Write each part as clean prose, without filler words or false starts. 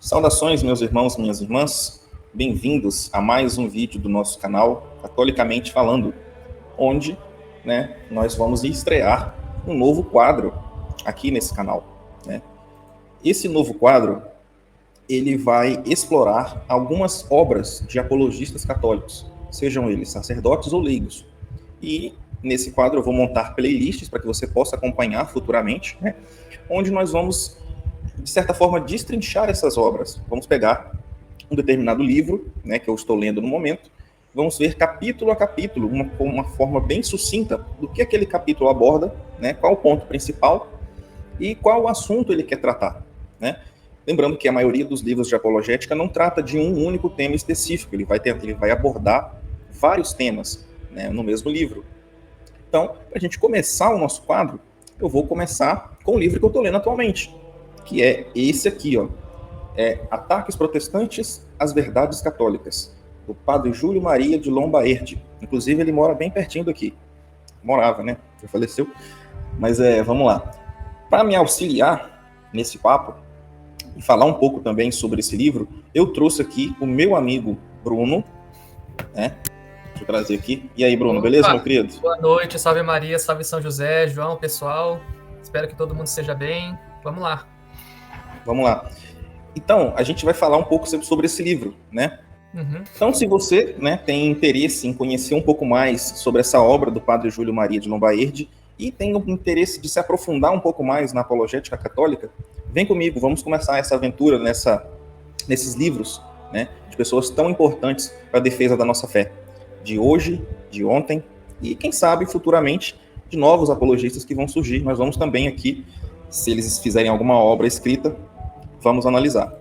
Saudações, meus irmãos e minhas irmãs. Bem-vindos a mais um vídeo do nosso canal Catolicamente Falando, onde, nós vamos estrear um novo quadro aqui nesse canal, né? Esse novo quadro, ele vai explorar algumas obras de apologistas católicos, sejam eles sacerdotes ou leigos. E nesse quadro eu vou montar playlists para que você possa acompanhar futuramente, né? Onde nós vamos, de certa forma, destrinchar essas obras. Vamos pegar um determinado livro, né, que eu estou lendo no momento, vamos ver capítulo a capítulo, uma forma bem sucinta do que aquele capítulo aborda, né, qual o ponto principal e qual o assunto ele quer tratar, né? Lembrando que a maioria dos livros de apologética não trata de um único tema específico, ele vai abordar vários temas, né, no mesmo livro. Então, para a gente começar o nosso quadro, eu vou começar com o livro que eu estou lendo atualmente, que é esse aqui, ó. Ataques Protestantes às Verdades Católicas, do Padre Júlio Maria de Lombaerdi. Inclusive, ele mora bem pertinho daqui. Morava, né? Já faleceu. Mas vamos lá. Para me auxiliar nesse papo e falar um pouco também sobre esse livro, eu trouxe aqui o meu amigo Bruno, né? Deixa eu trazer aqui. E aí, Bruno, beleza, meu querido? Boa noite, salve Maria, salve São José, João, pessoal. Espero que todo mundo esteja bem. Vamos lá. Vamos lá. Então, a gente vai falar um pouco sobre esse livro, né? Uhum. Então, se você, né, tem interesse em conhecer um pouco mais sobre essa obra do Padre Júlio Maria de Lombaerdi e tem um interesse de se aprofundar um pouco mais na apologética católica, vem comigo, vamos começar essa aventura nesses livros, né, de pessoas tão importantes para a defesa da nossa fé, de hoje, de ontem e, quem sabe, futuramente, de novos apologistas que vão surgir. Nós vamos também aqui, se eles fizerem alguma obra escrita, vamos analisar.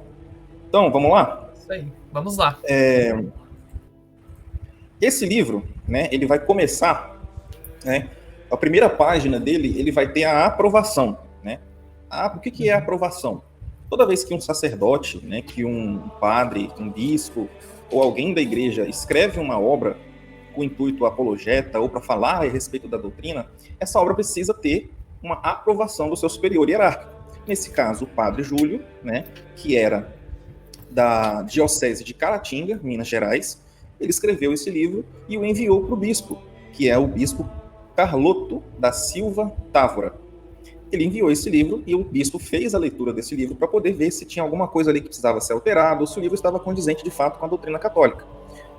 Então, vamos lá? Isso aí, vamos lá. Esse livro, né, ele vai começar, né, a primeira página dele, ele vai ter a aprovação, né? O que é a aprovação? Toda vez que um sacerdote, né, que um padre, um bispo ou alguém da igreja escreve uma obra com intuito apologeta ou para falar a respeito da doutrina, essa obra precisa ter uma aprovação do seu superior hierárquico. Nesse caso, o Padre Júlio, né, que era da Diocese de Caratinga, Minas Gerais, ele escreveu esse livro e o enviou para o bispo, que é o bispo Carloto da Silva Távora. Ele enviou esse livro e o bispo fez a leitura desse livro para poder ver se tinha alguma coisa ali que precisava ser alterada ou se o livro estava condizente de fato com a doutrina católica.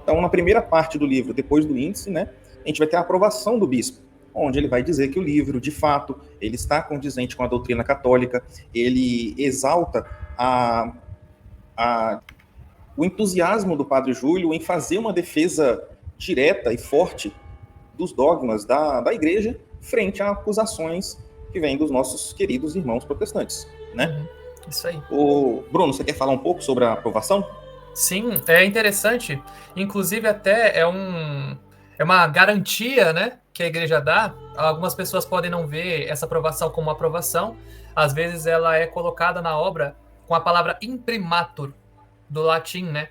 Então, na primeira parte do livro, depois do índice, né, a gente vai ter a aprovação do bispo, onde ele vai dizer que o livro, de fato, ele está condizente com a doutrina católica, ele exalta o entusiasmo do Padre Júlio em fazer uma defesa direta e forte dos dogmas da igreja frente a acusações que vêm dos nossos queridos irmãos protestantes, né? Isso aí. Bruno, você quer falar um pouco sobre a aprovação? Sim, é interessante. Inclusive, até é uma garantia, né, que a igreja dá. Algumas pessoas podem não ver essa aprovação como aprovação. Às vezes ela é colocada na obra com a palavra imprimatur, do latim, né?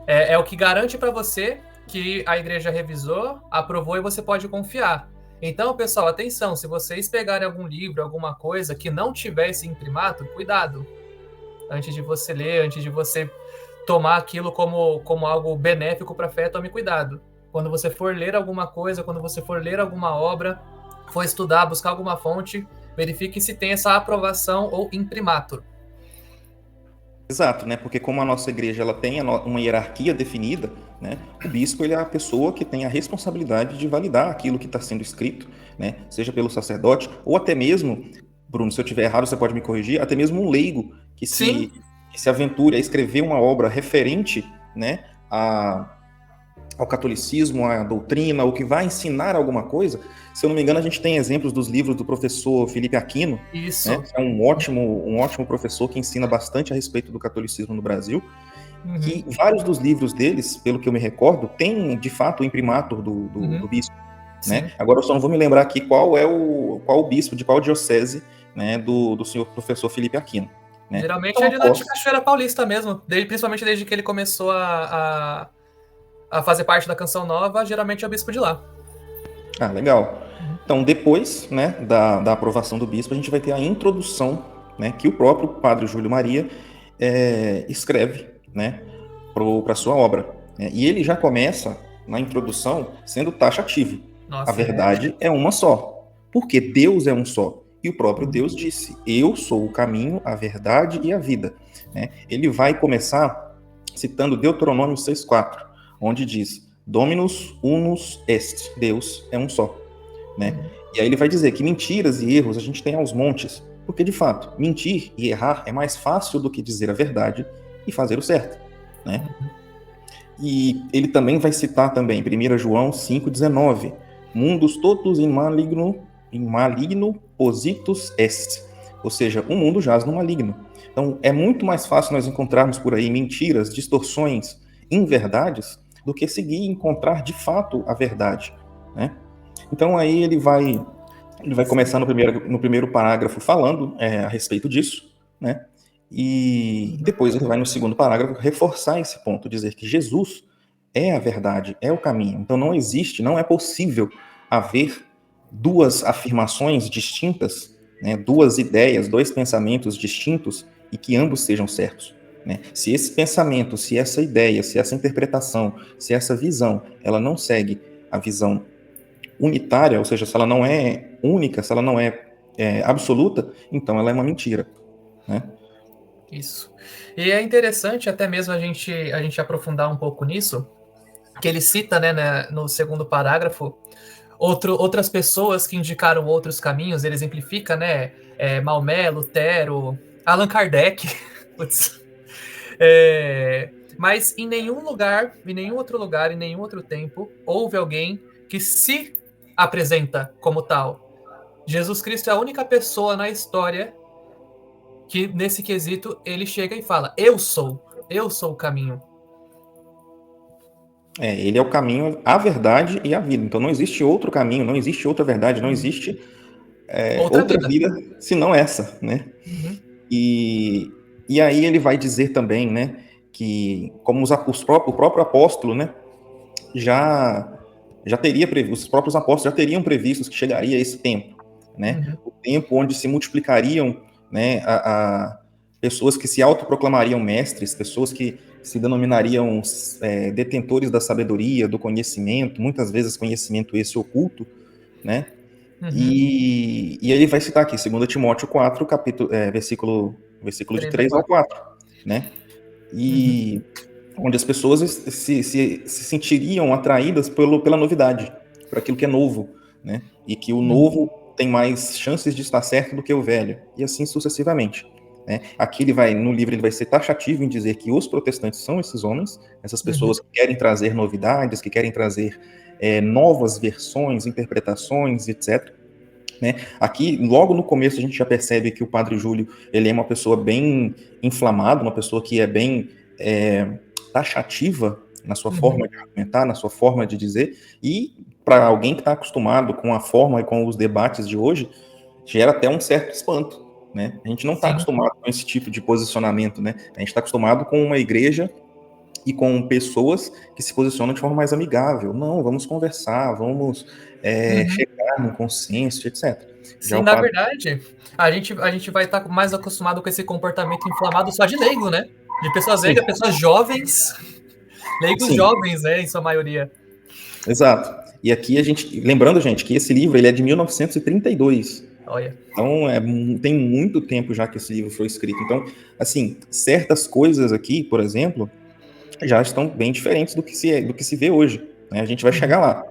É o que garante para você que a igreja revisou, aprovou e você pode confiar. Então, pessoal, atenção, se vocês pegarem algum livro, alguma coisa que não tiver esse imprimatur, cuidado. Antes de você ler, antes de você tomar aquilo como algo benéfico para a fé, tome cuidado. Quando você for ler alguma coisa, quando você for ler alguma obra, for estudar, buscar alguma fonte, verifique se tem essa aprovação ou imprimatur. Exato, né? Porque como a nossa igreja ela tem uma hierarquia definida, né? O bispo ele é a pessoa que tem a responsabilidade de validar aquilo que está sendo escrito, né? Seja pelo sacerdote ou até mesmo, Bruno, se eu estiver errado você pode me corrigir, até mesmo um leigo que se aventure a escrever uma obra referente, né, ao catolicismo, à doutrina, ou que vai ensinar alguma coisa. Se eu não me engano, a gente tem exemplos dos livros do professor Felipe Aquino, Isso. né, que é um ótimo professor que ensina bastante a respeito do catolicismo no Brasil. Que vários dos livros deles, pelo que eu me recordo, tem de fato o imprimatur do bispo. Né? Agora eu só não vou me lembrar aqui qual o bispo de qual diocese, né, do senhor professor Felipe Aquino. Né? Geralmente é de Cachoeira Paulista mesmo, principalmente desde que ele começou a fazer parte da Canção Nova, geralmente é o bispo de lá. Ah, legal. Então, depois, né, da aprovação do bispo, a gente vai ter a introdução, né, que o próprio Padre Júlio Maria, escreve, né, para a sua obra. Né? E ele já começa, na introdução, sendo taxativo. A Nossa, verdade é uma só, porque Deus é um só. E o próprio Deus disse, eu sou o caminho, a verdade e a vida. Né? Ele vai começar citando Deuteronômio 6,4, onde diz, Dominus unus est, Deus é um só. Né? E aí ele vai dizer que mentiras e erros a gente tem aos montes, porque de fato, mentir e errar é mais fácil do que dizer a verdade e fazer o certo. Né? E ele também vai citar também 1 João 5,19, mundos todos em maligno positus est, ou seja, o mundo jaz no maligno. Então é muito mais fácil nós encontrarmos por aí mentiras, distorções, inverdades, do que seguir e encontrar de fato a verdade. Né? Então aí ele vai começar no primeiro parágrafo falando a respeito disso, né? E depois ele vai no segundo parágrafo reforçar esse ponto, dizer que Jesus é a verdade, é o caminho. Então não existe, não é possível haver duas afirmações distintas, né? Duas ideias, dois pensamentos distintos e que ambos sejam certos. Né? Se esse pensamento, se essa ideia, se essa interpretação, se essa visão, ela não segue a visão unitária, ou seja, se ela não é única, se ela não é absoluta, então ela é uma mentira. Né? Isso. E é interessante até mesmo a gente aprofundar um pouco nisso, que ele cita, né, no segundo parágrafo, outras pessoas que indicaram outros caminhos, ele exemplifica, né, Maomé, Lutero, Allan Kardec, putz, mas em nenhum lugar, em nenhum outro lugar, em nenhum outro tempo, houve alguém que se apresenta como tal. Jesus Cristo é a única pessoa na história que, nesse quesito, ele chega e fala, eu sou o caminho. Ele é o caminho, a verdade e a vida. Então não existe outro caminho, não existe outra verdade, não existe outra vida senão essa, né? Uhum. E aí ele vai dizer também, né, que como o próprio apóstolo, né, já teria previsto, os próprios apóstolos já teriam previsto que chegaria esse tempo, né? Uhum. O tempo onde se multiplicariam, né, a pessoas que se autoproclamariam mestres, pessoas que se denominariam detentores da sabedoria, do conhecimento, muitas vezes conhecimento esse oculto, né? Uhum. E ele vai citar aqui, 2 Timóteo 4, versículo de 3 ao 4, né? E onde as pessoas se sentiriam atraídas pela novidade, por aquilo que é novo, né? E que o novo tem mais chances de estar certo do que o velho, e assim sucessivamente. Né? Aqui no livro ele vai ser taxativo em dizer que os protestantes são esses homens, essas pessoas que querem trazer novidades, que querem trazer novas versões, interpretações, etc. Né? Aqui, logo no começo, a gente já percebe que o Padre Júlio ele é uma pessoa bem inflamada, uma pessoa que é bem taxativa na sua forma de argumentar, na sua forma de dizer, e para alguém que está acostumado com a forma e com os debates de hoje, gera até um certo espanto. Né? A gente não está acostumado com esse tipo de posicionamento, né? A gente está acostumado com uma igreja e com pessoas que se posicionam de forma mais amigável. Não, vamos conversar, vamos chegar num consenso, etc. Sim, na verdade, a gente vai estar mais acostumado com esse comportamento inflamado só de leigo, né? De pessoas leigas, pessoas jovens, leigos jovens, né, em sua maioria. Exato. E aqui lembrando, gente, que esse livro ele é de 1932. Olha. Então, tem muito tempo já que esse livro foi escrito. Então, assim, certas coisas aqui, por exemplo, já estão bem diferentes do que se vê hoje. Né? A gente vai chegar lá.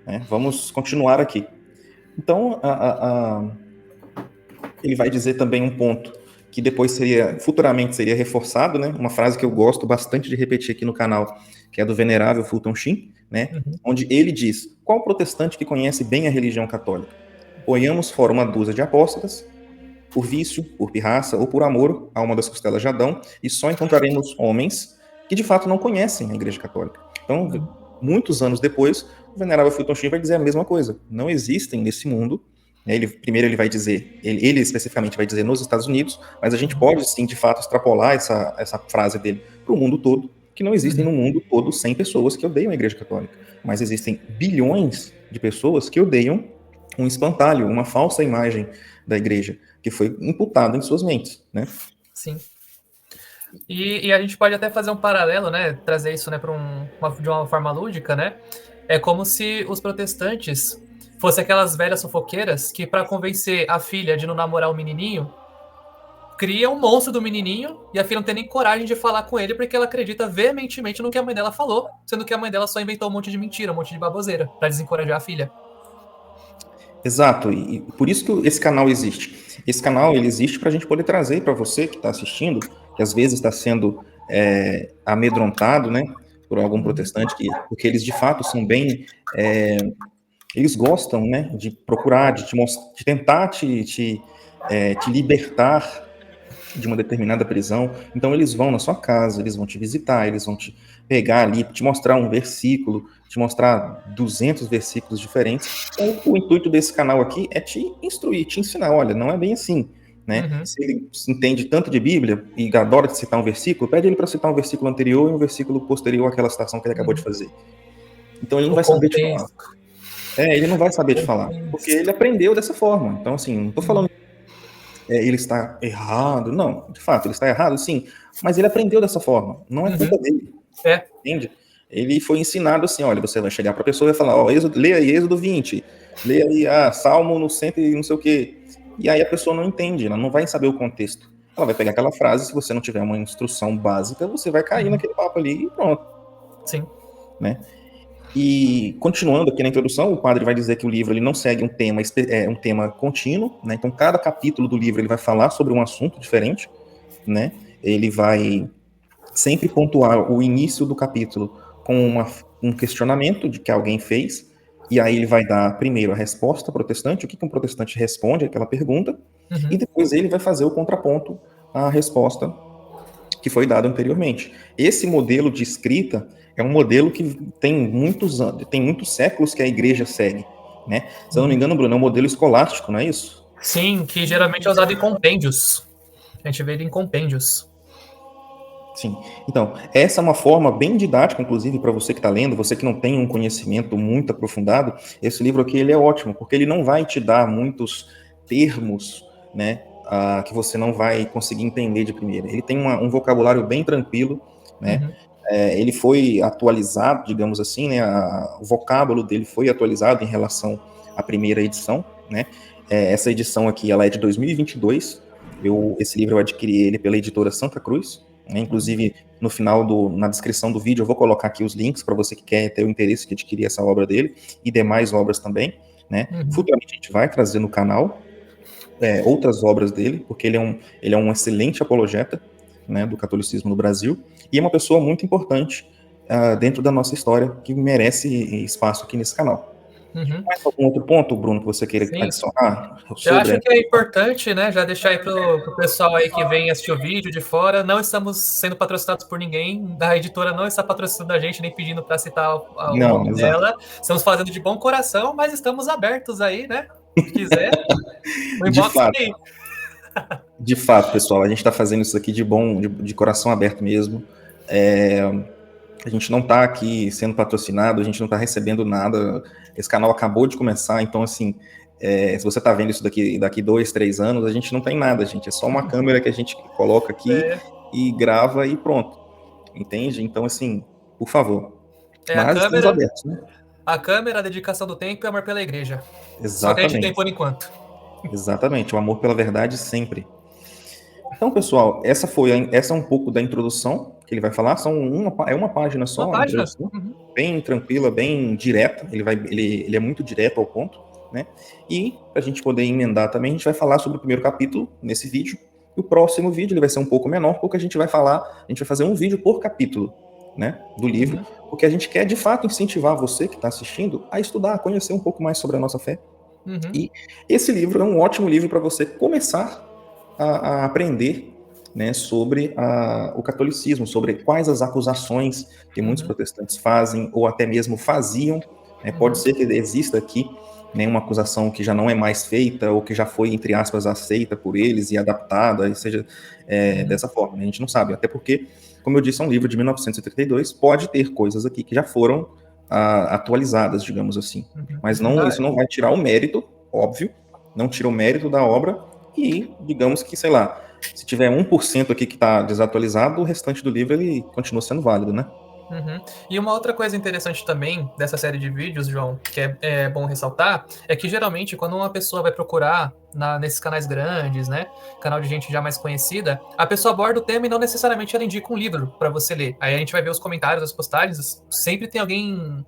Né? Vamos continuar aqui. Então, ele vai dizer também um ponto que depois futuramente seria reforçado, né? Uma frase que eu gosto bastante de repetir aqui no canal, que é do venerável Fulton Sheen, né? Onde ele diz, qual protestante que conhece bem a religião católica? Ponhamos fora uma dúzia de apóstatas, por vício, por pirraça ou por amor a uma das costelas de Adão, e só encontraremos homens que de fato não conhecem a Igreja Católica. Então, muitos anos depois, o venerável Fulton Sheen vai dizer a mesma coisa. Não existem nesse mundo, primeiro ele vai dizer, ele especificamente vai dizer nos Estados Unidos, mas a gente pode sim, de fato, extrapolar essa frase dele para o mundo todo, que não existem no mundo todo 100 pessoas que odeiam a Igreja Católica, mas existem bilhões de pessoas que odeiam um espantalho, uma falsa imagem da Igreja, que foi imputada em suas mentes, né? Sim. E a gente pode até fazer um paralelo, né? Trazer isso, né, de uma forma lúdica, né? É como se os protestantes fossem aquelas velhas fofoqueiras que, para convencer a filha de não namorar o menininho, cria um monstro do menininho e a filha não tem nem coragem de falar com ele porque ela acredita veementemente no que a mãe dela falou, sendo que a mãe dela só inventou um monte de mentira, um monte de baboseira, para desencorajar a filha. Exato, e por isso que esse canal existe. Esse canal ele existe para a gente poder trazer para você que está assistindo, que às vezes está sendo amedrontado, né, por algum protestante, porque eles de fato são bem, eles gostam, né, de procurar, de tentar te libertar de uma determinada prisão. Então eles vão na sua casa, eles vão te visitar, eles vão te pegar ali, te mostrar um versículo, te mostrar 200 versículos diferentes. Então, o intuito desse canal aqui é te instruir, te ensinar. Olha, não é bem assim, né? Uhum. Se ele entende tanto de Bíblia e adora citar um versículo, pede ele para citar um versículo anterior e um versículo posterior àquela citação que ele acabou de fazer. Então ele não vai saber te falar. Ele não vai saber te falar, porque ele aprendeu dessa forma. Então, assim, não estou falando ele está errado. Não, de fato, ele está errado, sim. Mas ele aprendeu dessa forma. Não é culpa dele. Entende? Ele foi ensinado assim, olha, você vai chegar para a pessoa e vai falar, ó, leia aí Êxodo 20, leia aí Salmo no 100 e não sei o quê. E aí a pessoa não entende, ela não vai saber o contexto. Ela vai pegar aquela frase, se você não tiver uma instrução básica, você vai cair naquele papo ali e pronto. Sim. Né? E continuando aqui na introdução, o padre vai dizer que o livro ele não segue um tema contínuo, né? Então cada capítulo do livro ele vai falar sobre um assunto diferente, né? Ele vai sempre pontuar o início do capítulo com um questionamento de que alguém fez, e aí ele vai dar primeiro a resposta protestante, o que um protestante responde àquela pergunta, e depois ele vai fazer o contraponto à resposta que foi dado anteriormente. Esse modelo de escrita é um modelo que tem muitos séculos que a igreja segue, né? Se eu não me engano, Bruno, é um modelo escolástico, não é isso? Sim, que geralmente é usado em compêndios. A gente vê ele em compêndios. Sim. Então, essa é uma forma bem didática, inclusive, para você que está lendo, você que não tem um conhecimento muito aprofundado, esse livro aqui ele é ótimo, porque ele não vai te dar muitos termos, né, que você não vai conseguir entender de primeira. Ele tem um vocabulário bem tranquilo, né? Ele foi atualizado, digamos assim, né? O vocábulo dele foi atualizado em relação à primeira edição, né? Essa edição aqui, ela é de 2022. Esse livro eu adquiri ele pela editora Santa Cruz. Inclusive, no final na descrição do vídeo, eu vou colocar aqui os links para você que quer ter o interesse de adquirir essa obra dele e demais obras também, né? Futuramente a gente vai trazer no canal outras obras dele, porque ele é um excelente apologeta, né, do catolicismo no Brasil e é uma pessoa muito importante dentro da nossa história que merece espaço aqui nesse canal. Mais algum outro ponto, Bruno, que você queira adicionar? Eu acho que é importante, né, já deixar aí pro pessoal aí que vem assistir o vídeo de fora, não estamos sendo patrocinados por ninguém, a editora não está patrocinando a gente, nem pedindo para citar o nome dela, estamos fazendo de bom coração, mas estamos abertos aí, né, se quiser, o inbox aí. De fato, pessoal, a gente está fazendo isso aqui de coração aberto mesmo. A gente não está aqui sendo patrocinado, a gente não está recebendo nada. Esse canal acabou de começar, então, assim, se você está vendo isso daqui 2, 3 anos, a gente não tem nada, gente. É só uma câmera que a gente coloca aqui e grava e pronto. Entende? Então, assim, por favor. Mas estamos abertos, né? A câmera, a dedicação do tempo e o amor pela igreja. Exatamente. Só que a gente tem por enquanto. Exatamente, o amor pela verdade sempre. Então, pessoal, essa é um pouco da introdução que ele vai falar. É uma página só, uma página. Bem tranquila, bem direta. Ele é muito direto ao ponto, né? E para a gente poder emendar também, a gente vai falar sobre o primeiro capítulo nesse vídeo. E o próximo vídeo ele vai ser um pouco menor, porque a gente vai fazer um vídeo por capítulo, né, do livro, porque a gente quer de fato incentivar você que está assistindo a estudar, a conhecer um pouco mais sobre a nossa fé. E esse livro é um ótimo livro para você começar a aprender, né, sobre o catolicismo, sobre quais as acusações que muitos protestantes fazem ou até mesmo faziam. Pode ser que exista aqui, né, uma acusação que já não é mais feita ou que já foi, entre aspas, aceita por eles e adaptada, e seja dessa forma. A gente não sabe, até porque, como eu disse, é um livro de 1932, pode ter coisas aqui que já foram atualizadas, digamos assim. Mas isso não vai tirar o mérito, óbvio, não tira o mérito da obra. E, digamos que, sei lá, Se tiver 1% aqui que está desatualizado, o restante do livro ele continua sendo válido, né? Uhum. E uma outra coisa interessante também dessa série de vídeos, João, que é bom ressaltar, é que geralmente quando uma pessoa vai procurar nesses canais grandes, né, canal de gente já mais conhecida, a pessoa aborda o tema e não necessariamente ela indica um livro para você ler. Aí a gente vai ver os comentários das postagens, sempre tem alguém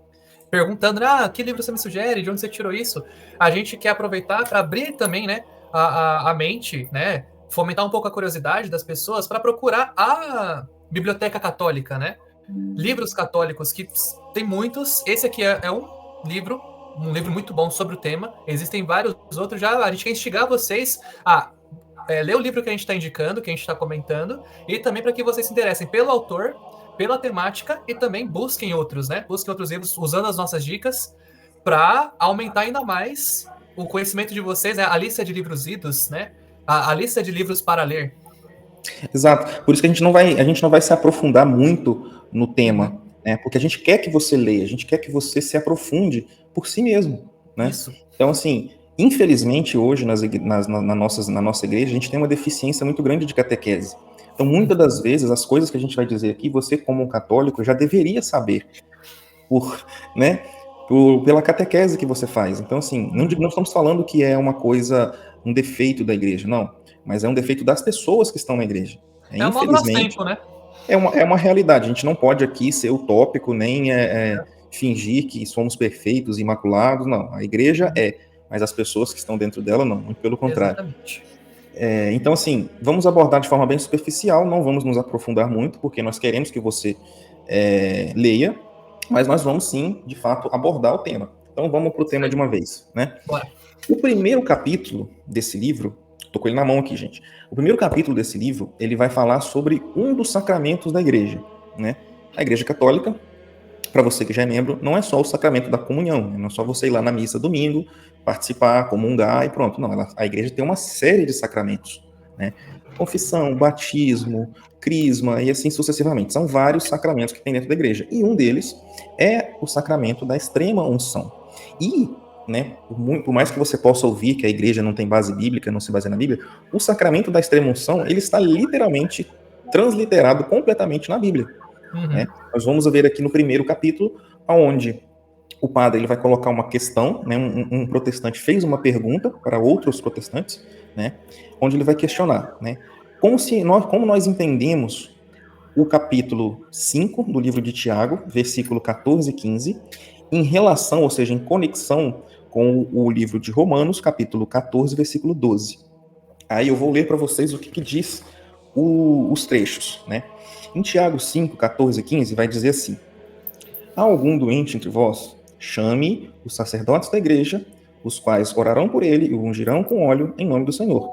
perguntando, que livro você me sugere, de onde você tirou isso? A gente quer aproveitar para abrir também, né, a mente, né, fomentar um pouco a curiosidade das pessoas para procurar a biblioteca católica, né? Livros católicos, que tem muitos. Esse aqui é um livro muito bom sobre o tema. Existem vários outros. Já a gente quer instigar vocês a ler o livro que a gente está indicando, que a gente está comentando, e também para que vocês se interessem pelo autor, pela temática, e também busquem outros, né? Busquem outros livros usando as nossas dicas para aumentar ainda mais o conhecimento de vocês, né? A lista de livros lidos, né? A lista de livros para ler. Exato. Por isso que a gente não vai se aprofundar muito no tema, né? Porque a gente quer que você leia, a gente quer que você se aprofunde por si mesmo, né? Isso. Então, assim, infelizmente hoje na nossa igreja a gente tem uma deficiência muito grande de catequese. Então, muitas das vezes as coisas que a gente vai dizer aqui, você como um católico já deveria saber, né? Pela catequese que você faz. Então, assim, não estamos falando que é uma coisa, um defeito da igreja, não. Mas é um defeito das pessoas que estão na igreja. É uma tempo, né? É uma realidade. A gente não pode aqui ser utópico, nem fingir que somos perfeitos, imaculados. Não, a igreja mas as pessoas que estão dentro dela não, muito pelo contrário. Exatamente. Então, assim, vamos abordar de forma bem superficial, não vamos nos aprofundar muito, porque nós queremos que você leia, mas nós vamos sim, de fato, abordar o tema. Então vamos para o tema de uma vez, né? Bora. O primeiro capítulo desse livro, tô com ele na mão aqui, gente. O primeiro capítulo desse livro, ele vai falar sobre um dos sacramentos da igreja, né? A igreja católica, para você que já é membro, não é só o sacramento da comunhão, né? Não é só você ir lá na missa domingo, participar, comungar e pronto. Não, a igreja tem uma série de sacramentos, né? Confissão, batismo, crisma e assim sucessivamente. São vários sacramentos que tem dentro da igreja. E um deles é o sacramento da extrema unção. E, né, por mais que você possa ouvir que a igreja não tem base bíblica, não se baseia na Bíblia, o sacramento da extrema unção, ele está literalmente transliterado completamente na Bíblia. Né? Nós vamos ver aqui no primeiro capítulo, onde o padre ele vai colocar uma questão, né? Um protestante fez uma pergunta para outros protestantes, né? Onde ele vai questionar, né? Como nós entendemos o capítulo 5 do livro de Tiago, versículo 14 e 15, em relação, ou seja, em conexão com o livro de Romanos, capítulo 14, versículo 12. Aí eu vou ler para vocês o que diz os trechos, né? Em Tiago 5, 14 e 15, vai dizer assim: há algum doente entre vós? Chame os sacerdotes da igreja, os quais orarão por ele e o ungirão com óleo em nome do Senhor.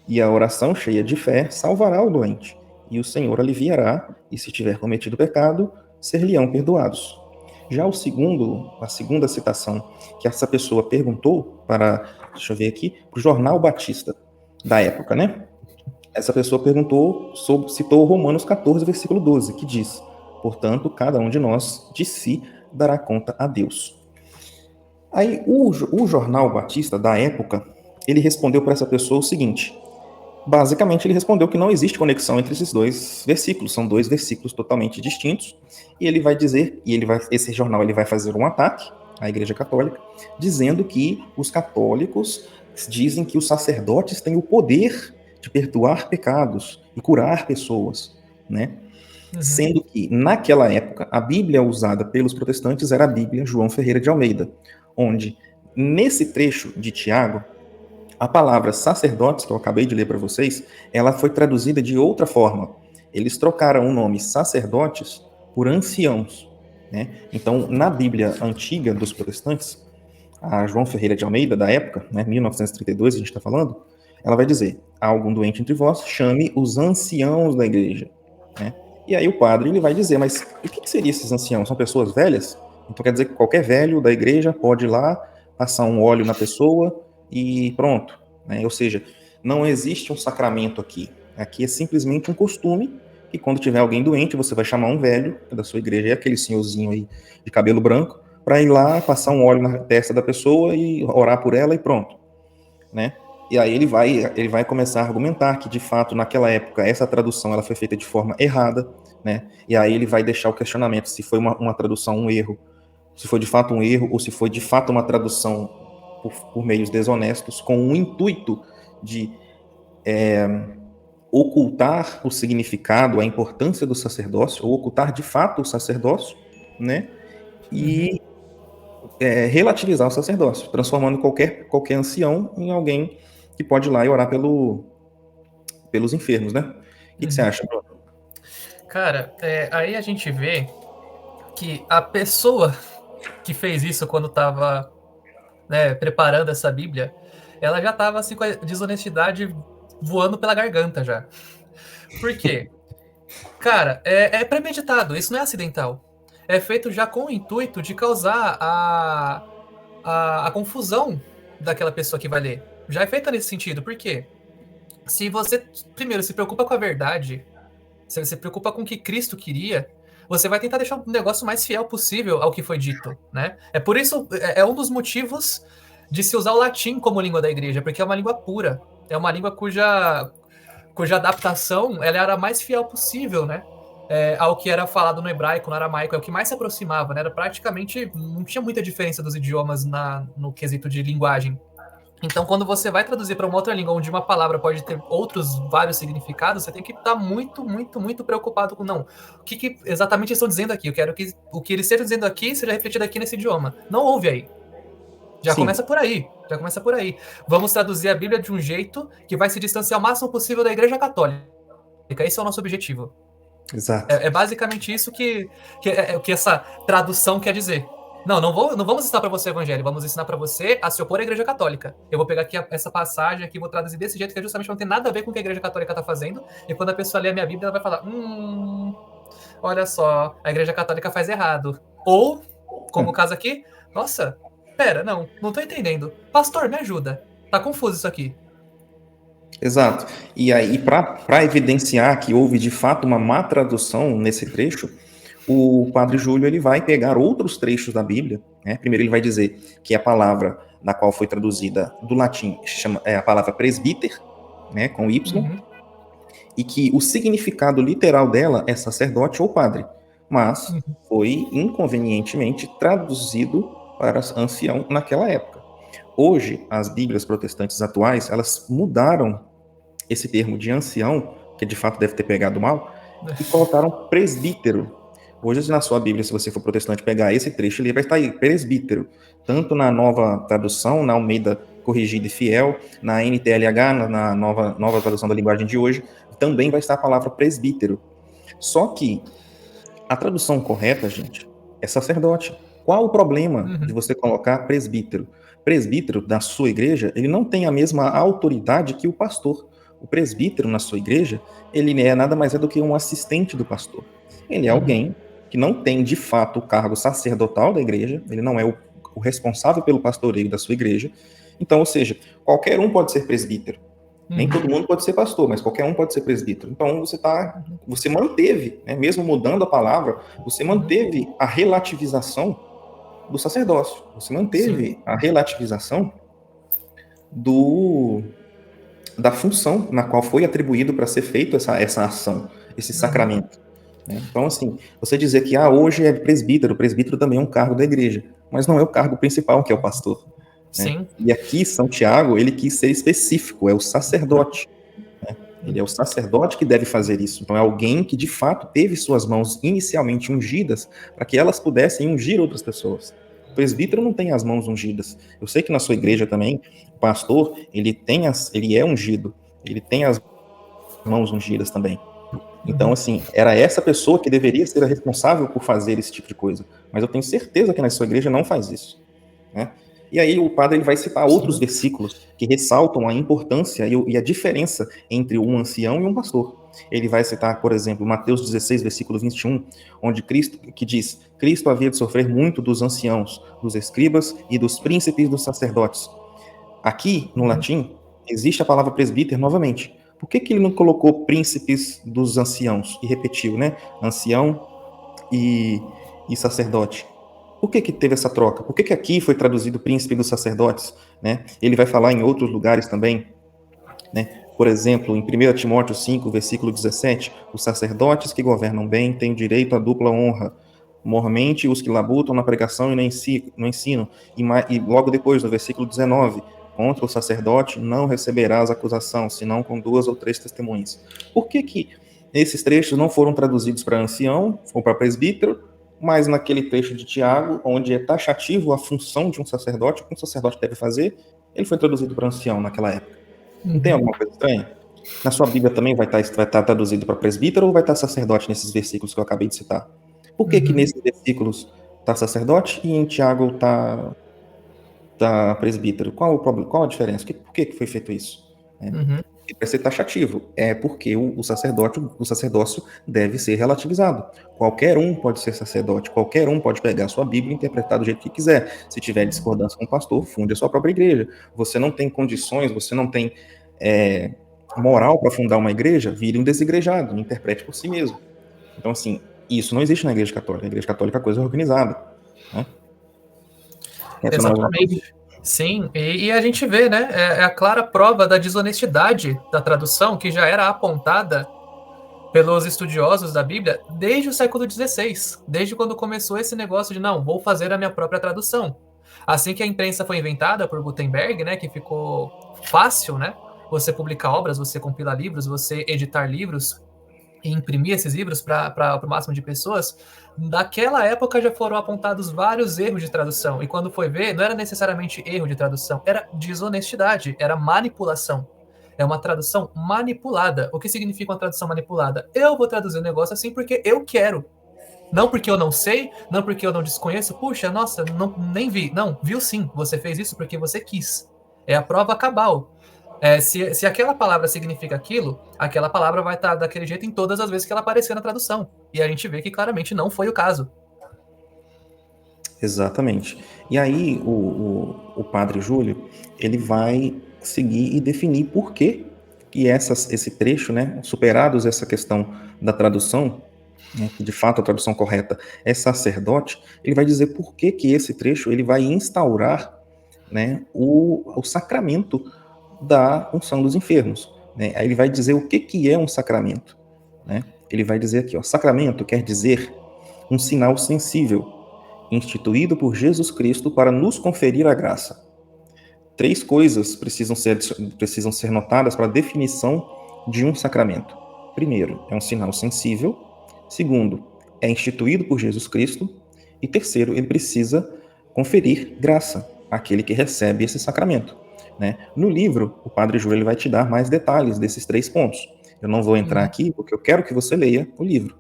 E a oração cheia de fé salvará o doente, e o Senhor aliviará, e se tiver cometido pecado, ser-lhe-ão perdoados. Já a segunda citação que essa pessoa perguntou deixa eu ver aqui, para o Jornal Batista da época, né? Essa pessoa citou Romanos 14, versículo 12, que diz: portanto, cada um de nós, de si, dará conta a Deus. Aí, o Jornal Batista, da época, ele respondeu para essa pessoa o seguinte. Basicamente, ele respondeu que não existe conexão entre esses dois versículos, são dois versículos totalmente distintos, e ele vai dizer, esse jornal ele vai fazer um ataque à Igreja Católica, dizendo que os católicos dizem que os sacerdotes têm o poder de perdoar pecados e curar pessoas, né? Sendo que, naquela época, a Bíblia usada pelos protestantes era a Bíblia João Ferreira de Almeida, onde, nesse trecho de Tiago, a palavra sacerdotes, que eu acabei de ler para vocês, ela foi traduzida de outra forma. Eles trocaram o nome sacerdotes por anciãos, né? Então, na Bíblia antiga dos protestantes, a João Ferreira de Almeida, da época, né, 1932, a gente está falando, ela vai dizer: há algum doente entre vós, chame os anciãos da igreja, né? E aí o padre ele vai dizer: mas o que seriam esses anciãos? São pessoas velhas? Então quer dizer que qualquer velho da igreja pode ir lá, passar um óleo na pessoa e pronto, né? Ou seja, não existe um sacramento aqui. Aqui é simplesmente um costume que quando tiver alguém doente, você vai chamar um velho da sua igreja, é aquele senhorzinho aí de cabelo branco, para ir lá, passar um óleo na testa da pessoa e orar por ela e pronto, né? E aí ele vai começar a argumentar que, de fato, naquela época, essa tradução ela foi feita de forma errada, né? E aí ele vai deixar o questionamento se foi uma tradução, um erro, se foi de fato um erro, ou se foi de fato uma tradução por meios desonestos, com o intuito de ocultar o significado, a importância do sacerdócio, ou ocultar de fato o sacerdócio, né? E relativizar o sacerdócio, transformando qualquer ancião em alguém que pode ir lá e orar pelos enfermos, né? O que você acha, Bruno? Cara, aí a gente vê que a pessoa que fez isso quando estava, né, preparando essa Bíblia, ela já estava assim, com a desonestidade voando pela garganta já. Por quê? Cara, é premeditado, isso não é acidental. É feito já com o intuito de causar a confusão daquela pessoa que vai ler. Já é feita nesse sentido, por quê? Se você, primeiro, se preocupa com a verdade, se você se preocupa com o que Cristo queria, você vai tentar deixar o negócio mais fiel possível ao que foi dito, né? É por isso, é um dos motivos de se usar o latim como língua da igreja, porque é uma língua pura, é uma língua cuja adaptação ela era a mais fiel possível, né? Ao que era falado no hebraico, no aramaico, é o que mais se aproximava, né? Era praticamente, não tinha muita diferença dos idiomas no quesito de linguagem. Então, quando você vai traduzir para uma outra língua, onde uma palavra pode ter outros vários significados, você tem que estar muito, muito, muito preocupado com, não, o que exatamente eles estão dizendo aqui? Eu quero que o que eles estejam dizendo aqui seja refletido aqui nesse idioma. Não ouve aí. Já Sim, começa por aí. Já começa por aí. Vamos traduzir a Bíblia de um jeito que vai se distanciar o máximo possível da Igreja Católica. Esse é o nosso objetivo. exato. É basicamente isso que essa tradução quer dizer. Não vamos ensinar para você o evangelho, vamos ensinar para você a se opor à Igreja Católica. Eu vou pegar aqui essa passagem aqui, vou traduzir desse jeito que justamente não tem nada a ver com o que a Igreja Católica está fazendo. E quando a pessoa lê a minha Bíblia, ela vai falar: olha só, a Igreja Católica faz errado. Ou, como o caso aqui, nossa, pera, não tô entendendo. Pastor, me ajuda. Tá confuso isso aqui. Exato. E aí, para evidenciar que houve de fato uma má tradução nesse trecho, o Padre Júlio ele vai pegar outros trechos da Bíblia, né? Primeiro ele vai dizer que a palavra na qual foi traduzida do latim é a palavra presbíter, né, com Y, e que o significado literal dela é sacerdote ou padre, mas foi inconvenientemente traduzido para ancião naquela época. Hoje, as Bíblias protestantes atuais, elas mudaram esse termo de ancião, que de fato deve ter pegado mal, e colocaram presbítero. Hoje, na sua Bíblia, se você for protestante pegar esse trecho, ele vai estar aí, presbítero. Tanto na nova tradução, na Almeida Corrigida e Fiel, na NTLH, na nova tradução da linguagem de hoje, também vai estar a palavra presbítero. Só que a tradução correta, gente, é sacerdote. Qual o problema de você colocar presbítero? Presbítero da sua igreja, ele não tem a mesma autoridade que o pastor. O presbítero na sua igreja, ele é nada mais do que um assistente do pastor. Ele é alguém que não tem, de fato, o cargo sacerdotal da igreja, ele não é o responsável pelo pastoreio da sua igreja. Então, ou seja, qualquer um pode ser presbítero. Nem todo mundo pode ser pastor, mas qualquer um pode ser presbítero. Então, você manteve, né, mesmo mudando a palavra, você manteve a relativização do sacerdócio. Você manteve a relativização da função na qual foi atribuído para ser feito essa ação, esse sacramento. Né? Então, assim, você dizer que hoje é presbítero também é um cargo da igreja, mas não é o cargo principal, que é o pastor. Né? E aqui, São Tiago, ele quis ser específico, é o sacerdote. Né? Ele é o sacerdote que deve fazer isso. Então, é alguém que, de fato, teve suas mãos inicialmente ungidas para que elas pudessem ungir outras pessoas. O presbítero não tem as mãos ungidas. Eu sei que na sua igreja também, o pastor, ele é ungido, ele tem as mãos ungidas também. Então, assim, era essa pessoa que deveria ser a responsável por fazer esse tipo de coisa. Mas eu tenho certeza que na sua igreja não faz isso. Né? E aí o padre ele vai citar outros versículos que ressaltam a importância e a diferença entre um ancião e um pastor. Ele vai citar, por exemplo, Mateus 16, versículo 21, onde que diz: Cristo havia de sofrer muito dos anciãos, dos escribas e dos príncipes dos sacerdotes. Aqui, no latim, existe a palavra presbítero novamente. Por que ele não colocou príncipes dos anciãos? E repetiu, né? Ancião e sacerdote. Por que teve essa troca? Por que aqui foi traduzido príncipe dos sacerdotes? Né? Ele vai falar em outros lugares também né? Por exemplo, em 1 Timóteo 5, versículo 17, os sacerdotes que governam bem têm direito à dupla honra, mormente os que labutam na pregação e no ensino. E logo depois, no versículo 19, contra o sacerdote não receberás acusação, senão com 2 ou 3 testemunhas. Por que esses trechos não foram traduzidos para ancião ou para presbítero, mas naquele trecho de Tiago, onde é taxativo a função de um sacerdote, o que um sacerdote deve fazer, ele foi traduzido para ancião naquela época? Não tem alguma coisa estranha? Na sua Bíblia também vai estar traduzido para presbítero ou vai estar sacerdote nesses versículos que eu acabei de citar? Por que nesses versículos está sacerdote e em Tiago está presbítero? Qual o problema? Qual a diferença? Por que foi feito isso? Vai ser taxativo. É porque o sacerdócio deve ser relativizado. Qualquer um pode ser sacerdote, qualquer um pode pegar a sua Bíblia e interpretar do jeito que quiser. Se tiver discordância com o pastor, funde a sua própria igreja. Você não tem condições, você não tem moral para fundar uma igreja, vire um desigrejado, interprete por si mesmo. Então, assim, isso não existe na Igreja Católica. A Igreja Católica é coisa organizada. Né? Exatamente. Sim, e a gente vê, né? É a clara prova da desonestidade da tradução que já era apontada pelos estudiosos da Bíblia desde o século XVI, desde quando começou esse negócio de não, vou fazer a minha própria tradução. Assim que a imprensa foi inventada por Gutenberg, né, que ficou fácil, né, você publicar obras, você compilar livros, você editar livros e imprimir esses livros para o máximo de pessoas, naquela época já foram apontados vários erros de tradução. E quando foi ver, não era necessariamente erro de tradução, era desonestidade, era manipulação. É uma tradução manipulada. O que significa uma tradução manipulada? Eu vou traduzir o negócio assim porque eu quero. Não porque eu não sei, não porque eu não desconheço. Puxa, nossa, não, nem vi. Não, viu sim. Você fez isso porque você quis. É a prova cabal. Se aquela palavra significa aquilo, aquela palavra vai estar daquele jeito em todas as vezes que ela aparecer na tradução. E a gente vê que claramente não foi o caso. Exatamente. E aí o padre Júlio, ele vai seguir e definir por que esse trecho, né, superados essa questão da tradução, né, que de fato a tradução correta é sacerdote, ele vai dizer por que esse trecho ele vai instaurar, né, o sacramento da unção dos enfermos. Né? Aí ele vai dizer o que é um sacramento. Né? Ele vai dizer aqui, ó, sacramento quer dizer um sinal sensível, instituído por Jesus Cristo para nos conferir a graça. 3 coisas precisam ser notadas para a definição de um sacramento. Primeiro, é um sinal sensível. Segundo, é instituído por Jesus Cristo. E terceiro, ele precisa conferir graça àquele que recebe esse sacramento. Né? No livro, o Padre Júlio vai te dar mais detalhes desses 3 pontos. Eu não vou entrar aqui porque eu quero que você leia o livro.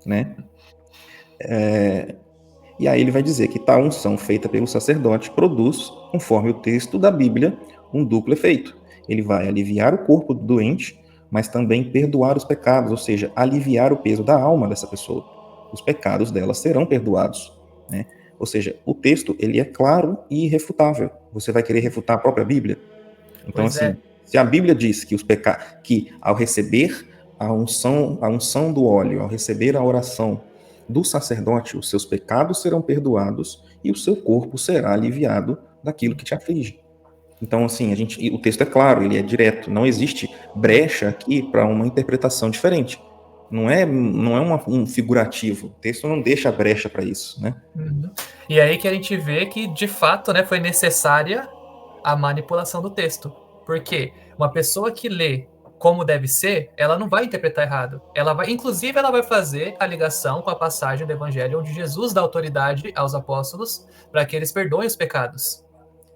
Né? E aí ele vai dizer que tal unção feita pelo sacerdote produz, conforme o texto da Bíblia, um duplo efeito. Ele vai aliviar o corpo do doente, mas também perdoar os pecados, ou seja, aliviar o peso da alma dessa pessoa. Os pecados dela serão perdoados. Né? Ou seja, o texto ele é claro e irrefutável. Você vai querer refutar a própria Bíblia? Então, se a Bíblia diz que que ao receber a unção do óleo, ao receber a oração do sacerdote, os seus pecados serão perdoados e o seu corpo será aliviado daquilo que te aflige. Então, assim, o texto é claro, ele é direto, não existe brecha aqui para uma interpretação diferente. Não é um figurativo, o texto não deixa brecha para isso, né? E aí que a gente vê que, de fato, né, foi necessária a manipulação do texto. Porque uma pessoa que lê como deve ser, ela não vai interpretar errado. Inclusive, ela vai fazer a ligação com a passagem do Evangelho onde Jesus dá autoridade aos apóstolos para que eles perdoem os pecados.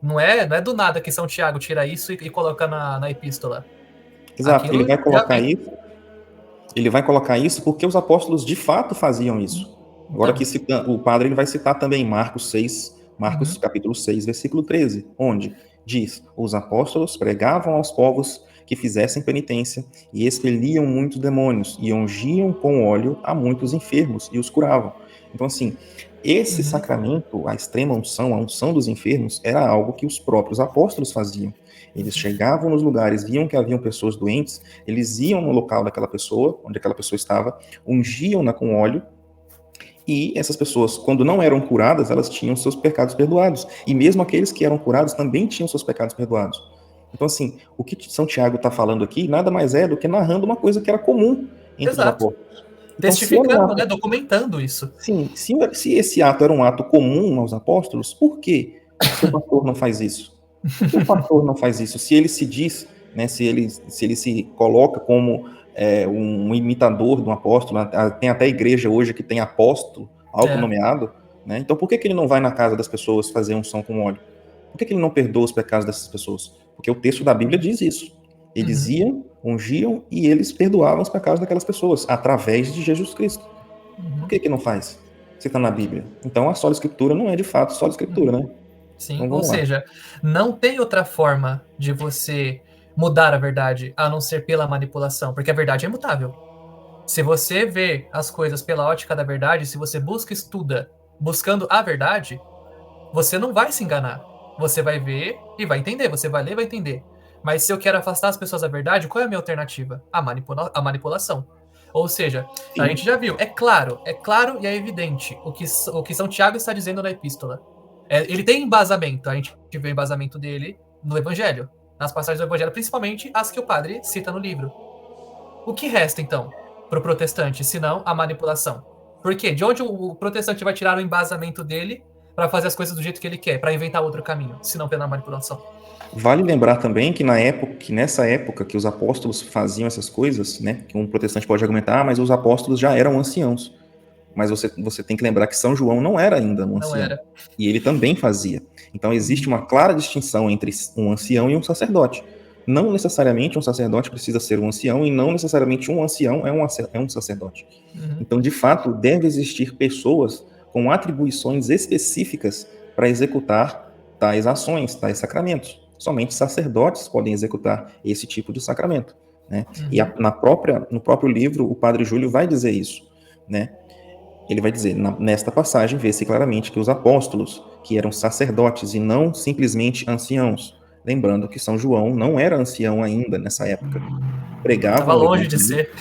Não é do nada que São Tiago tira isso e coloca na epístola. Exato, ele vai colocar isso porque os apóstolos de fato faziam isso. Agora que o padre ele vai citar também Marcos capítulo 6, versículo 13, onde diz: os apóstolos pregavam aos povos que fizessem penitência e expeliam muitos demônios e ungiam com óleo a muitos enfermos e os curavam. Então, assim, esse sacramento, a extrema unção, a unção dos enfermos, era algo que os próprios apóstolos faziam. Eles chegavam nos lugares, viam que haviam pessoas doentes, eles iam no local daquela pessoa, onde aquela pessoa estava, ungiam-na com óleo, e essas pessoas, quando não eram curadas, elas tinham seus pecados perdoados. E mesmo aqueles que eram curados também tinham seus pecados perdoados. Então, assim, o que São Tiago está falando aqui nada mais é do que narrando uma coisa que era comum entre os Exato. apóstolos. Então, se era um Testificando, ato, né? Documentando isso. sim, se esse ato era um ato comum aos apóstolos, por que o seu pastor não faz isso? Por que o pastor não faz isso? Se ele se diz, né, se ele se coloca como um imitador de um apóstolo, tem até igreja hoje que tem apóstolo autonomeado, né? Então por que ele não vai na casa das pessoas fazer unção com óleo? Por que ele não perdoa os pecados dessas pessoas? Porque o texto da Bíblia diz isso. Eles iam, ungiam e eles perdoavam os pecados daquelas pessoas através de Jesus Cristo. Por que não faz? Se está na Bíblia. Então a sola escritura não é de fato sola escritura, né? Sim, Então ou vamos lá. seja, não tem outra forma de você mudar a verdade a não ser pela manipulação, porque a verdade é imutável. Se você vê as coisas pela ótica da verdade, se você busca, estuda, buscando a verdade, você não vai se enganar. Você vai ver e vai entender, você vai ler e vai entender. Mas se eu quero afastar as pessoas da verdade, qual é a minha alternativa? A manipulação. Ou seja, a Sim. gente já viu, é claro e é evidente o que São Tiago está dizendo na epístola. Ele tem embasamento, a gente vê o embasamento dele no Evangelho, nas passagens do Evangelho, principalmente as que o padre cita no livro. O que resta, então, para o protestante, senão a manipulação? Por quê? De onde o protestante vai tirar o embasamento dele para fazer as coisas do jeito que ele quer, para inventar outro caminho, se não pela manipulação? Vale lembrar também que nessa época que os apóstolos faziam essas coisas, né, que um protestante pode argumentar, mas os apóstolos já eram anciãos. Mas você tem que lembrar que São João não era ainda um Não ancião. era. E ele também fazia. Então existe uma clara distinção entre um ancião e um sacerdote. Não necessariamente um sacerdote precisa ser um ancião e não necessariamente um ancião é um sacerdote. Então, de fato, deve existir pessoas com atribuições específicas para executar tais ações, tais sacramentos. Somente sacerdotes podem executar esse tipo de sacramento, né? E no próprio livro, o Padre Júlio vai dizer isso, né? Ele vai dizer, nesta passagem, vê-se claramente que os apóstolos, que eram sacerdotes e não simplesmente anciãos, lembrando que São João não era ancião ainda nessa época, Estava pregavam o longe de evangelho. ser.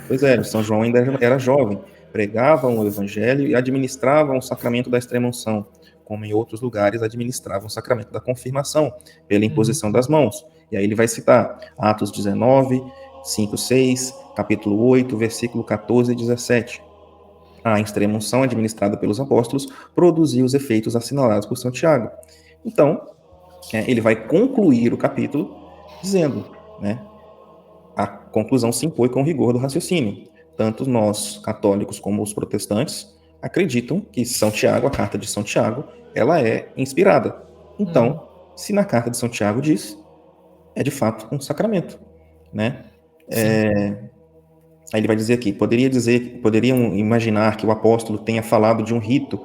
Pois é, São João ainda era jovem, pregavam o evangelho e administravam o sacramento da extrema-unção, como em outros lugares administravam o sacramento da confirmação, pela imposição das mãos. E aí ele vai citar Atos 19, 5, 6, capítulo 8, versículo 14 e 17. A extrema-unção administrada pelos apóstolos produziu os efeitos assinalados por São Tiago. Então, ele vai concluir o capítulo dizendo, né, a conclusão se impõe com rigor do raciocínio. Tanto nós, católicos, como os protestantes, acreditam que São Tiago, a carta de São Tiago, ela é inspirada. Então, se na carta de São Tiago diz, é de fato um sacramento, né? Aí ele vai dizer aqui, poderiam imaginar que o apóstolo tenha falado de um rito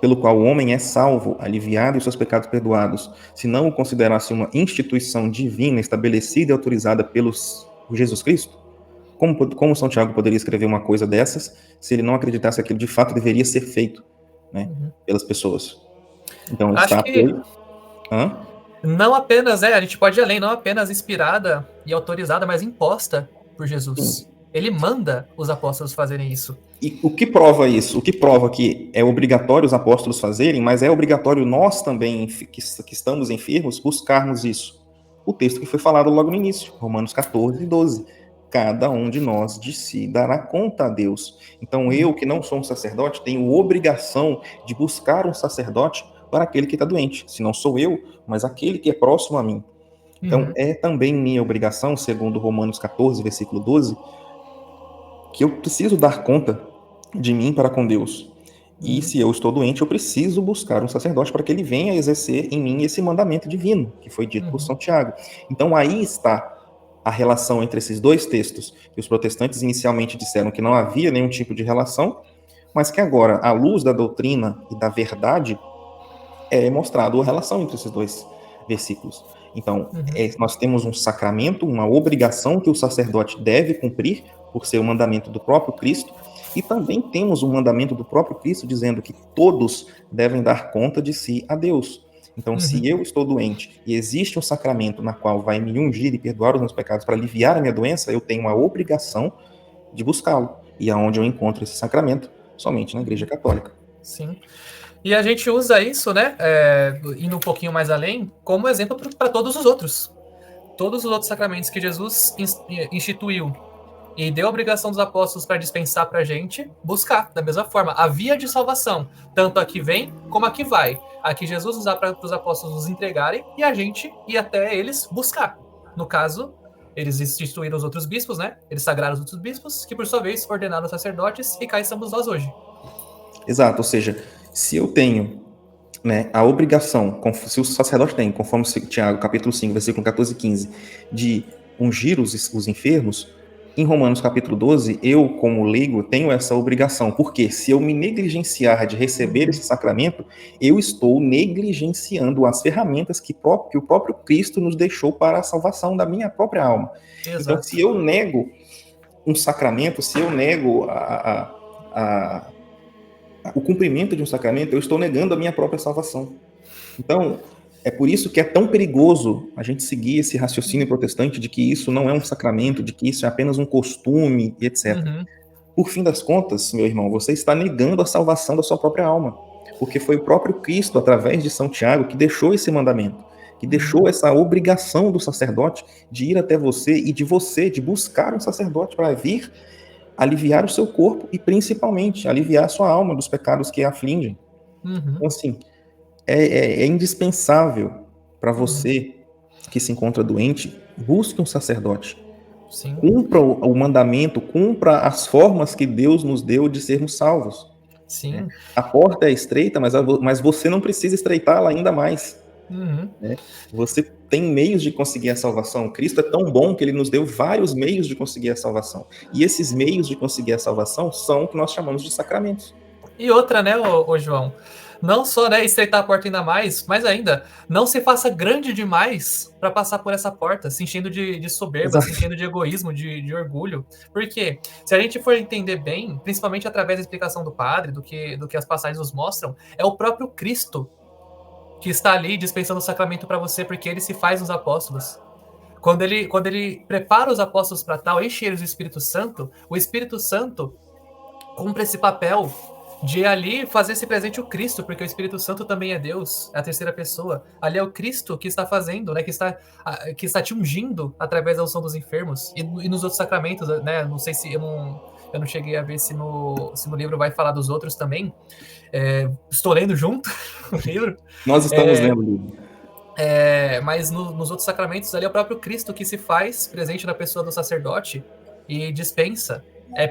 pelo qual o homem é salvo, aliviado e seus pecados perdoados, se não o considerasse uma instituição divina estabelecida e autorizada por Jesus Cristo? Como São Tiago poderia escrever uma coisa dessas se ele não acreditasse que aquilo de fato deveria ser feito, né, pelas pessoas? Então, Acho está que Hã? não apenas a gente pode ir além, não apenas inspirada e autorizada, mas imposta por Jesus. Sim. Ele manda os apóstolos fazerem isso. E o que prova isso? O que prova que é obrigatório os apóstolos fazerem, mas é obrigatório nós também, que estamos enfermos, buscarmos isso? O texto que foi falado logo no início, Romanos 14, 12. Cada um de nós de si dará conta a Deus. Então eu, que não sou um sacerdote, tenho obrigação de buscar um sacerdote para aquele que está doente. Se não sou eu, mas aquele que é próximo a mim. Então é também minha obrigação, segundo Romanos 14, versículo 12, que eu preciso dar conta de mim para com Deus. E se eu estou doente, eu preciso buscar um sacerdote para que ele venha exercer em mim esse mandamento divino, que foi dito por São Tiago. Então aí está a relação entre esses dois textos, que os protestantes inicialmente disseram que não havia nenhum tipo de relação, mas que agora, à luz da doutrina e da verdade, é mostrado a relação entre esses dois versículos. Então, nós temos um sacramento, uma obrigação que o sacerdote deve cumprir, por ser o mandamento do próprio Cristo, e também temos um mandamento do próprio Cristo dizendo que todos devem dar conta de si a Deus. Então, se eu estou doente e existe um sacramento na qual vai me ungir e perdoar os meus pecados para aliviar a minha doença, eu tenho a obrigação de buscá-lo. E aonde eu encontro esse sacramento? Somente na Igreja Católica. Sim. E a gente usa isso, né, indo um pouquinho mais além, como exemplo para todos os outros. todos os outros sacramentos que Jesus instituiu e deu a obrigação dos apóstolos para dispensar para a gente, buscar da mesma forma a via de salvação, tanto a que vem como a que vai. A que Jesus usar para os apóstolos nos entregarem e a gente ir até eles buscar. No caso, eles instituíram os outros bispos, né? Eles sagraram os outros bispos, que por sua vez ordenaram os sacerdotes, e cá estamos nós hoje. Exato, ou seja, se eu tenho, né, a obrigação, se o sacerdote tem, conforme Tiago, capítulo 5, versículo 14 e 15, de ungir os enfermos, em Romanos capítulo 12, eu, como leigo, tenho essa obrigação, porque se eu me negligenciar de receber esse sacramento, eu estou negligenciando as ferramentas que o próprio Cristo nos deixou para a salvação da minha própria alma. Exato. Então, se eu nego um sacramento, se eu nego o cumprimento de um sacramento, eu estou negando a minha própria salvação. Então, é por isso que é tão perigoso a gente seguir esse raciocínio protestante de que isso não é um sacramento, de que isso é apenas um costume, etc. Uhum. Por fim das contas, meu irmão, você está negando a salvação da sua própria alma, porque foi o próprio Cristo, através de São Tiago, que deixou esse mandamento, que deixou essa obrigação do sacerdote de ir até você e de buscar um sacerdote para vir aliviar o seu corpo e, principalmente, aliviar a sua alma dos pecados que a afligem. Uhum. Então, assim, é indispensável para você que se encontra doente, busque um sacerdote. Sim. Cumpra o mandamento, cumpra as formas que Deus nos deu de sermos salvos. Sim. Né? A porta é estreita, mas você não precisa estreitá-la ainda mais. Uhum. Né? Você tem meios de conseguir a salvação. Cristo é tão bom que ele nos deu vários meios de conseguir a salvação. E esses meios de conseguir a salvação são o que nós chamamos de sacramentos. E outra, né, ô João? Não só, né, estreitar a porta ainda mais, mas ainda, não se faça grande demais para passar por essa porta, se enchendo de soberba, Exato. se enchendo de egoísmo, de orgulho. Porque, se a gente for entender bem, principalmente através da explicação do padre, do que as passagens nos mostram, é o próprio Cristo que está ali dispensando o sacramento para você, porque ele se faz nos apóstolos. Quando ele prepara os apóstolos para tal, enche eles do Espírito Santo, o Espírito Santo cumpre esse papel de ali fazer esse presente o Cristo, porque o Espírito Santo também é Deus, é a terceira pessoa. Ali é o Cristo que está fazendo, né, que está te ungindo através da unção dos enfermos e nos outros sacramentos, né? Não sei se eu não cheguei a ver se no livro vai falar dos outros também. Estou lendo junto o livro. Nós estamos lendo o livro. Mas nos outros sacramentos ali é o próprio Cristo que se faz presente na pessoa do sacerdote e dispensa.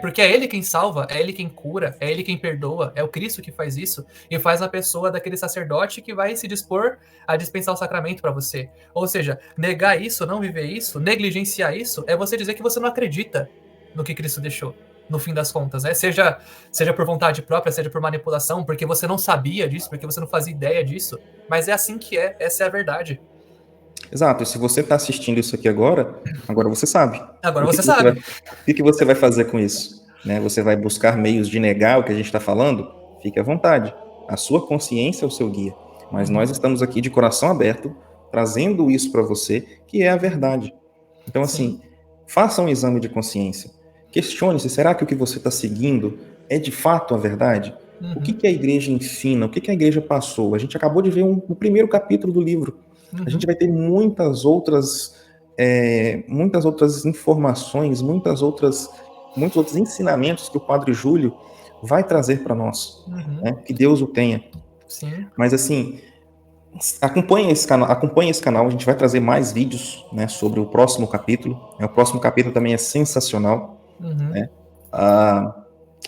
Porque é ele quem salva, é ele quem cura, é ele quem perdoa, é o Cristo que faz isso e faz na pessoa daquele sacerdote que vai se dispor a dispensar o sacramento para você. Ou seja, negar isso, não viver isso, negligenciar isso, é você dizer que você não acredita no que Cristo deixou, no fim das contas, né? Seja por vontade própria, seja por manipulação, porque você não sabia disso, porque você não fazia ideia disso, mas é assim que é, essa é a verdade. Exato, e se você está assistindo isso aqui agora você sabe. Agora você sabe. O que você vai fazer com isso? Né? Você vai buscar meios de negar o que a gente está falando? Fique à vontade. A sua consciência é o seu guia. Mas nós estamos aqui de coração aberto, trazendo isso para você, que é a verdade. Então, assim, faça um exame de consciência. Questione-se, será que o que você está seguindo é de fato a verdade? O que a igreja ensina? O que a igreja passou? A gente acabou de ver o primeiro capítulo do livro. A gente vai ter muitas outras informações, muitos outros ensinamentos que o Padre Júlio vai trazer para nós. Né? Que Deus o tenha. Sim. Mas assim, acompanhe esse canal, a gente vai trazer mais vídeos, né, sobre o próximo capítulo. O próximo capítulo também é sensacional. Né?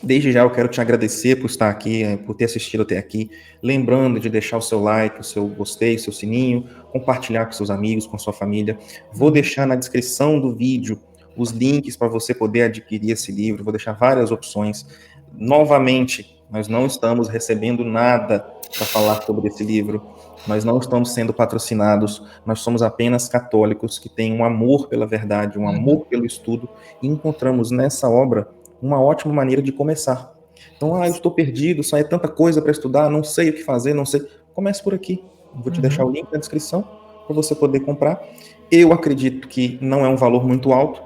Desde já eu quero te agradecer por estar aqui, por ter assistido até aqui. Lembrando de deixar o seu like, o seu gostei, o seu sininho, compartilhar com seus amigos, com sua família. Vou deixar na descrição do vídeo os links para você poder adquirir esse livro. Vou deixar várias opções. Novamente, nós não estamos recebendo nada para falar sobre esse livro. Nós não estamos sendo patrocinados. Nós somos apenas católicos que têm um amor pela verdade, um amor pelo estudo. E encontramos nessa obra uma ótima maneira de começar. Então, eu estou perdido, só é tanta coisa para estudar, não sei o que fazer, não sei. Comece por aqui. Vou te deixar o link na descrição para você poder comprar. Eu acredito que não é um valor muito alto,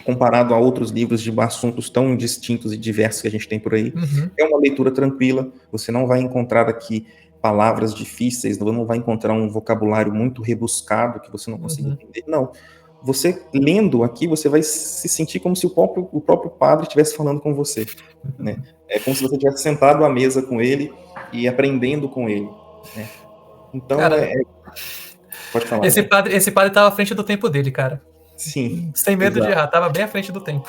comparado a outros livros de assuntos tão distintos e diversos que a gente tem por aí. É uma leitura tranquila, você não vai encontrar aqui palavras difíceis, não vai encontrar um vocabulário muito rebuscado que você não consiga entender. Não. você lendo aqui, você vai se sentir como se o próprio padre estivesse falando com você, né? É como se você tivesse sentado à mesa com ele e aprendendo com ele, né? Então, Cara, pode falar. esse padre tava à frente do tempo dele, cara. Sim, Sem medo de exato. errar, tava bem à frente do tempo.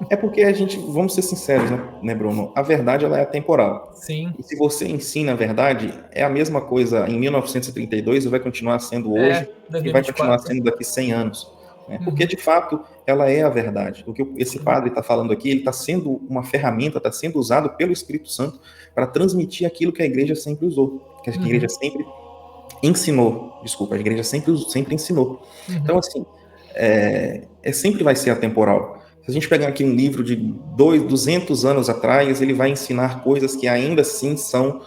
É porque a gente, vamos ser sinceros, né, Bruno? A verdade, ela é atemporal. Sim. E se você ensina a verdade, é a mesma coisa em 1932 e vai continuar sendo hoje e vai continuar 2024. sendo daqui 100 anos. Né? Porque, de fato, ela é a verdade. O que esse padre está falando aqui, ele está sendo uma ferramenta, está sendo usado pelo Espírito Santo para transmitir aquilo que a igreja sempre usou, que a igreja sempre ensinou. Desculpa, a igreja sempre ensinou. Então, assim, sempre vai ser atemporal. Se a gente pegar aqui um livro de 200 anos atrás, ele vai ensinar coisas que ainda assim são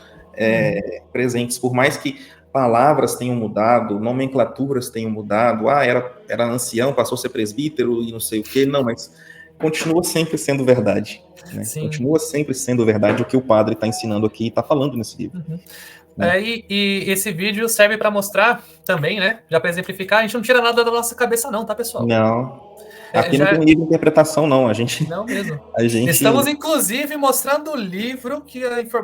presentes, por mais que palavras tenham mudado, nomenclaturas tenham mudado, era ancião, passou a ser presbítero e não sei o quê, não, mas continua sempre sendo verdade, né? Continua sempre sendo verdade o que o padre está ensinando aqui e está falando nesse livro. E esse vídeo serve para mostrar também, né? Já para exemplificar, a gente não tira nada da nossa cabeça não, tá, pessoal? Não. Aqui não tem livro de interpretação, não. Não mesmo. A gente... Estamos, inclusive, mostrando o livro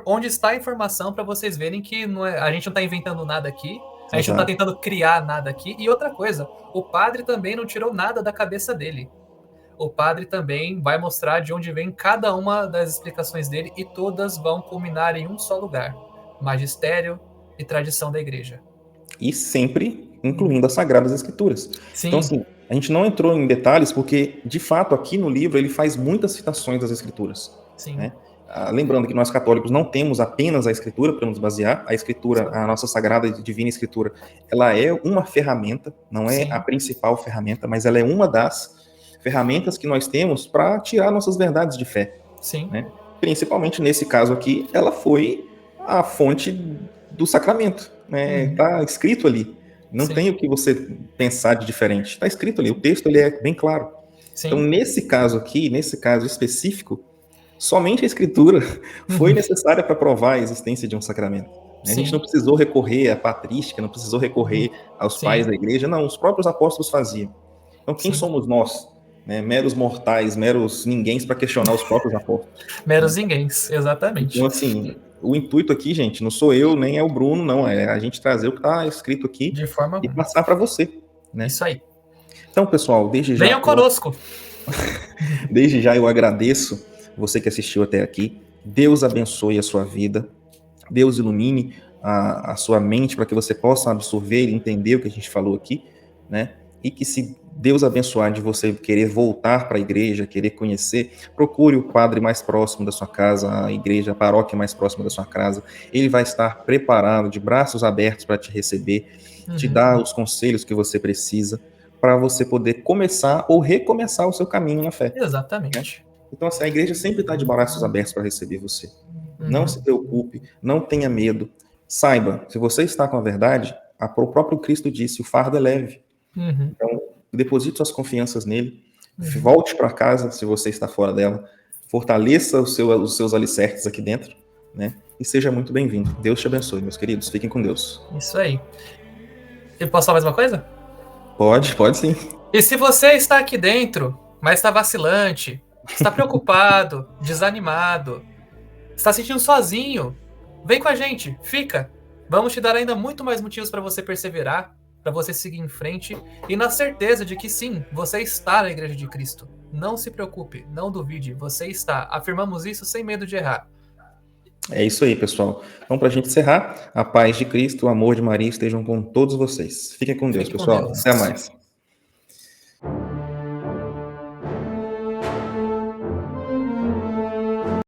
onde está a informação para vocês verem que a gente não está inventando nada aqui, a gente não está tentando criar nada aqui. E outra coisa, o padre também não tirou nada da cabeça dele. O padre também vai mostrar de onde vem cada uma das explicações dele e todas vão culminar em um só lugar: magistério e tradição da igreja. E sempre incluindo as Sagradas Escrituras. Sim. Então, assim, a gente não entrou em detalhes porque, de fato, aqui no livro ele faz muitas citações das Escrituras. Sim. Né? Lembrando que nós católicos não temos apenas a Escritura para nos basear. A Escritura, a nossa Sagrada e Divina Escritura, ela é uma ferramenta, não é a principal ferramenta, mas ela é uma das ferramentas que nós temos para tirar nossas verdades de fé. Sim. Né? Principalmente nesse caso aqui, ela foi a fonte do sacramento. Né? Tá escrito ali. Não tem o que você pensar de diferente. Está escrito ali. O texto ele é bem claro. Sim. Então, nesse caso aqui, nesse caso específico, somente a Escritura foi necessária para provar a existência de um sacramento. A gente não precisou recorrer à patrística, não precisou recorrer aos pais da igreja. Não, os próprios apóstolos faziam. Então, quem somos nós? Né? Meros mortais, meros ninguéms para questionar os próprios apóstolos. Meros ninguéms, exatamente. Então, assim, o intuito aqui, gente, não sou eu, nem é o Bruno, não. É a gente trazer o que está escrito aqui de forma e passar para você. Né? Isso aí. Então, pessoal, desde já... Venham conosco! Desde já eu agradeço você que assistiu até aqui. Deus abençoe a sua vida. Deus ilumine a sua mente para que você possa absorver e entender o que a gente falou aqui, né? E que se Deus abençoar de você querer voltar para a igreja, querer conhecer, procure o padre mais próximo da sua casa, a igreja, a paróquia mais próxima da sua casa. Ele vai estar preparado, de braços abertos para te receber, te dar os conselhos que você precisa para você poder começar ou recomeçar o seu caminho na fé. Exatamente. Né? Então, assim, a igreja sempre está de braços abertos para receber você. Não se preocupe, não tenha medo. Saiba, se você está com a verdade, o próprio Cristo disse, o fardo é leve. Então, deposite suas confianças nele, volte para casa se você está fora dela, fortaleça os seus alicerces aqui dentro, né? E seja muito bem-vindo. Deus te abençoe, meus queridos. Fiquem com Deus. Isso aí. Eu posso falar mais uma coisa? Pode sim. E se você está aqui dentro, mas está vacilante, está preocupado, desanimado, está se sentindo sozinho, vem com a gente, fica. Vamos te dar ainda muito mais motivos para você perseverar, para você seguir em frente e na certeza de que sim, você está na Igreja de Cristo. Não se preocupe, não duvide, você está. Afirmamos isso sem medo de errar. É isso aí, pessoal. Então, para a gente encerrar, a paz de Cristo, o amor de Maria estejam com todos vocês. Fiquem com Deus, pessoal. Até mais.